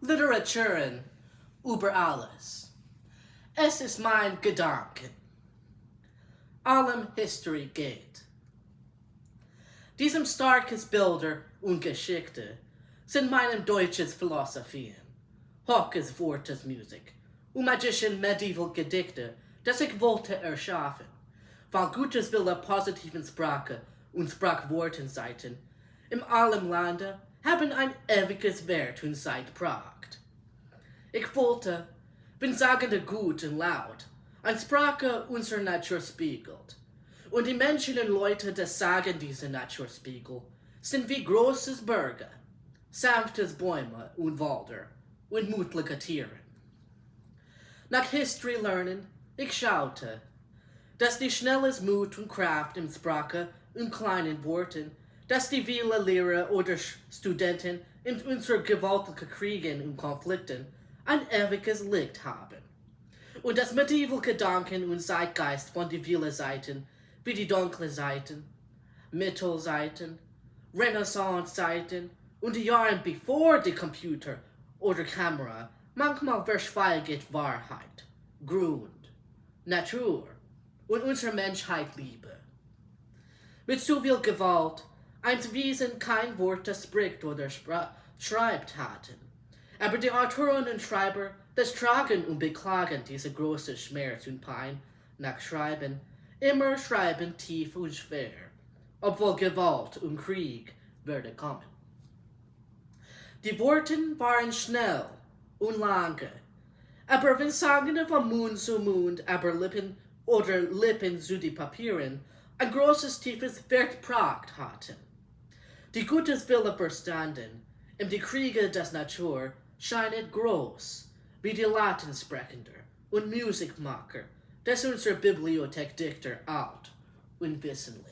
Literatüren, über alles. Es ist mein Gedanken. Allem Historie, geht. Diesem starkes Bilder und Geschichte sind meinem Deutsches Philosophien, Hockes Wortes Musik und magischen Medieval Gedichte, das ich wollte erschaffen, weil Gutes Wille positiven Sprache und Sprachwortenseiten im allem Lande haben ein ewiges Wert und Zeit pragt. Ich wollte, wenn Sagende gut und laut, eine Sprache unserer Natur spiegelt. Und die Menschen und Leute, die sagen diese Natur spiegel, sind wie großes Berge, sanftes Bäume und Wälder und mutige Tiere. Nach History lernen, ich schaute, dass die schnelles Mut und Kraft in Sprache und kleinen Worten, dass die viele Lehrer oder Studenten in unseren gewaltigen Kriegen und Konflikten ein ewiges Licht haben. Und das medieval Gedanken und Zeitgeist von die vielen Seiten, wie die dunklen Seiten, Mittelseiten, Renaissance-Seiten und die Jahre bevor die Computer oder Kamera, manchmal verschweigt Wahrheit, Grund, Natur und unsere Menschheit Liebe. Mit so viel Gewalt, eins Wesen kein Wort, das spricht oder schreibt hatten. Aber die Autoren und Schreiber, das tragen und beklagen diese große Schmerz und Pein nach Schreiben, immer schreiben tief und schwer, obwohl Gewalt und Krieg werde kommen. Die Worte waren schnell und lange, aber wenn Sagende von Mund zu Mund, aber Lippen oder Lippen zu die Papieren, ein großes tiefes Wert Pracht hatten. Die Gutes Wille verstanden, in die Kriege des Natur, scheint groß, wie die Latensprechender und Musikmacher, des unserer Bibliothekdichter alt und wissentlich.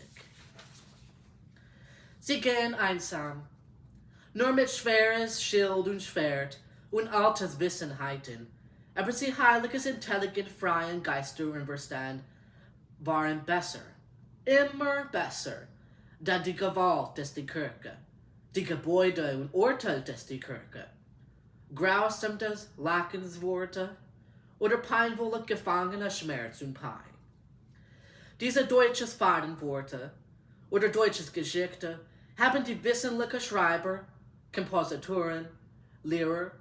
Sie gehen einsam, nur mit schweres Schild und Schwert und altes Wissenheiten, aber sie heiliges, intelligent, freien Geister und Verstand waren besser, immer besser, dann die Gewalt des die Kirche, die Gebäude und Urteil des die Kirche, grausames Lachensworte oder peinvolle Gefangene Schmerz und Pein. Diese deutsches Fadenworte oder deutsches Geschichte haben die wissentlichen Schreiber, Kompositoren, Lehrer,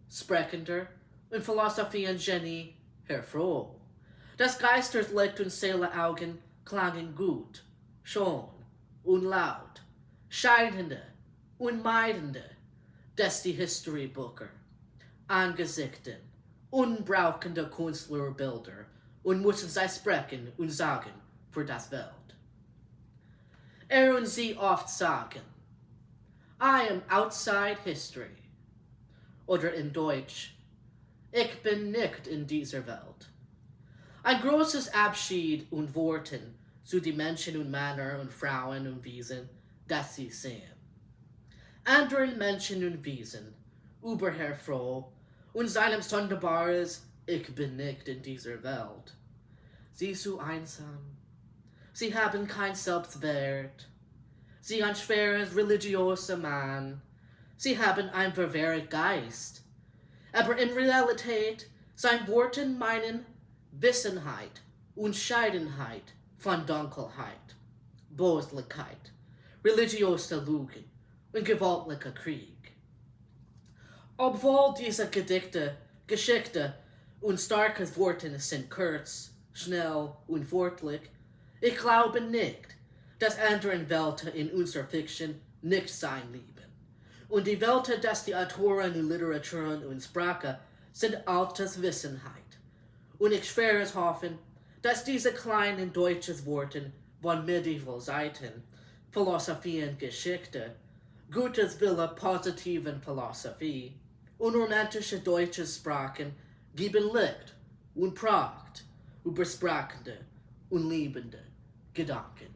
Sprechender und Philosophiengenie hervor. Das Geisters Licht und Seele Augen klangen gut, schon und laut, scheidende und meidende, des die Historiebücher, Angesichten, unbrauchende Künstlerbilder und müssen sie sprechen und sagen für das Welt. Und sie oft sagen, I am outside history, oder in Deutsch, ich bin nicht in dieser Welt. Ein großes Abschied und Worten zu die Menschen und Männer und Frauen und Wesen, das sie sehen. Anderen Menschen und Wesen, überherfroh, und seinem sonderbares Ich bin nicht in dieser Welt. Sie so einsam. Sie haben kein Selbstwert. Sie ein schweres religiöser Mann. Sie haben ein verwehrt Geist. Aber in Realität, sein Worten meinen Wissenheit und Scheidenheit von Dunkelheit, Boslichkeit, religiöse Lügen und gewaltlicher Krieg. Obwohl diese Gedichte, Geschichte und starke Worte sind kurz, schnell und wortlich, ich glaube nicht, dass andere Welten in unserer Fiction nicht sein lieben. Und die Welten, dass die Autoren und Literaturen und Sprache sind altes Wissenheit. Und ich schweres hoffen, dass diese kleinen deutschen Worte von medieval Seiten, Philosophie und Geschichte, Gutes Wille positiven Philosophie und romantische deutsche Sprachen geben Licht und Pracht über sprachende und liebende Gedanken.